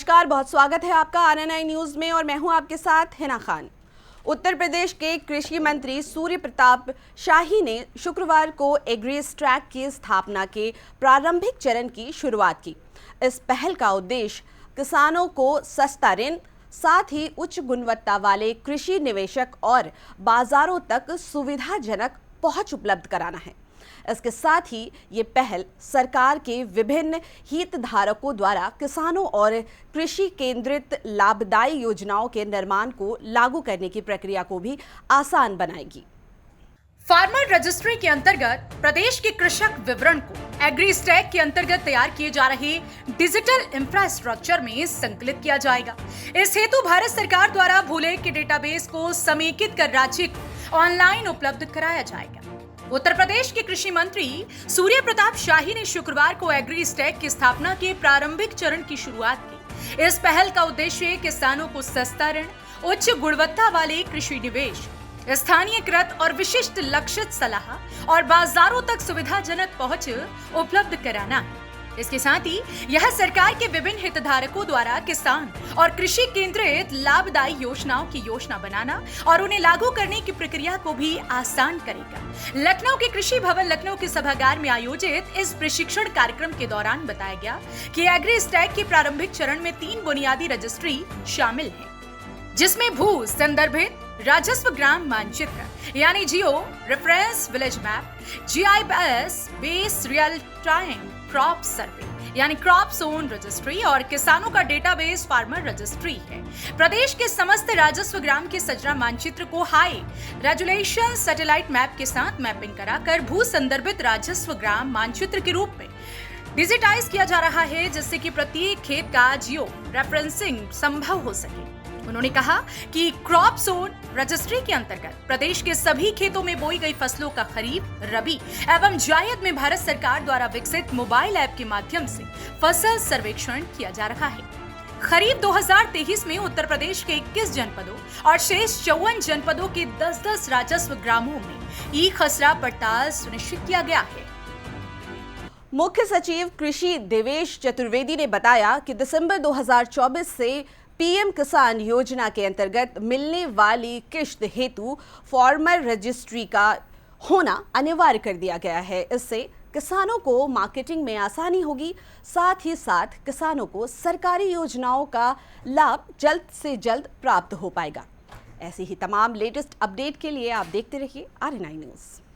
नमस्कार, बहुत स्वागत है आपका RNI न्यूज़ में और मैं हूं आपके साथ हिना खान। उत्तर प्रदेश के कृषि मंत्री सूर्य प्रताप शाही ने शुक्रवार को एग्रीस्टैक की स्थापना के प्रारंभिक चरण की शुरुआत की। इस पहल का उद्देश्य किसानों को सस्ता ऋण, साथ ही उच्च गुणवत्ता वाले कृषि निवेशक और बाजारों तक सुविधाजनक पहुंच उपलब्ध कराना है। इसके साथ ही ये पहल सरकार के विभिन्न हितधारकों द्वारा किसानों और कृषि केंद्रित लाभदायी योजनाओं के निर्माण को लागू करने की प्रक्रिया को भी आसान बनाएगी। फार्मर रजिस्ट्री के अंतर्गत प्रदेश के कृषक विवरण को एग्रीस्टैक के अंतर्गत तैयार किए जा रहे डिजिटल इंफ्रास्ट्रक्चर में संकलित किया जाएगा। इस हेतु भारत सरकार द्वारा भूले के डेटाबेस को समेकित कर राज्य को ऑनलाइन उपलब्ध कराया जाएगा। उत्तर प्रदेश के कृषि मंत्री सूर्य प्रताप शाही ने शुक्रवार को एग्रीस्टैक की स्थापना के प्रारंभिक चरण की शुरुआत की। इस पहल का उद्देश्य किसानों को सस्ता ऋण, उच्च गुणवत्ता वाले कृषि निवेश, स्थानीयकृत और विशिष्ट लक्षित सलाह और बाजारों तक सुविधाजनक पहुंच उपलब्ध कराना है। इसके साथ ही यह सरकार के विभिन्न हितधारकों द्वारा किसान और कृषि केंद्रित लाभदायी योजनाओं की योजना बनाना और उन्हें लागू करने की प्रक्रिया को भी आसान करेगा। लखनऊ के कृषि भवन लखनऊ के सभागार में आयोजित इस प्रशिक्षण कार्यक्रम के दौरान बताया गया कि एग्रीस्टैक के प्रारंभिक चरण में 3 बुनियादी रजिस्ट्री शामिल हैं, जिसमें भू संदर्भित राजस्व ग्राम मानचित्र यानी geo reference village map, GIS base real time crop survey यानी क्रॉप जोन रजिस्ट्री और किसानों का डेटाबेस फार्मर रजिस्ट्री है। प्रदेश के समस्त राजस्व ग्राम के सजरा मानचित्र को हाई रेजोल्यूशन सैटेलाइट मैप के साथ मैपिंग कराकर भू संदर्भित राजस्व ग्राम मानचित्र के रूप में डिजिटाइज किया जा रहा है, जिससे कि प्रत्येक खेत का जियो रेफरेंसिंग संभव हो सके। उन्होंने कहा कि क्रॉप जोन रजिस्ट्री के अंतर्गत प्रदेश के सभी खेतों में बोई गई फसलों का खरीफ, रबी एवं जायद में भारत सरकार द्वारा विकसित मोबाइल ऐप के माध्यम से फसल सर्वेक्षण किया जा रहा है। खरीफ 2023 में उत्तर प्रदेश के 21 जनपदों और शेष 54 जनपदों के 10-10 राजस्व ग्रामों में ई खसरा पड़ताल सुनिश्चित किया गया है। मुख्य सचिव कृषि देवेश चतुर्वेदी ने बताया कि दिसंबर 2024 से PM किसान योजना के अंतर्गत मिलने वाली किश्त हेतु फार्मर रजिस्ट्री का होना अनिवार्य कर दिया गया है। इससे किसानों को मार्केटिंग में आसानी होगी, साथ ही साथ किसानों को सरकारी योजनाओं का लाभ जल्द से जल्द प्राप्त हो पाएगा। ऐसी ही तमाम लेटेस्ट अपडेट के लिए आप देखते रहिए RNI न्यूज़।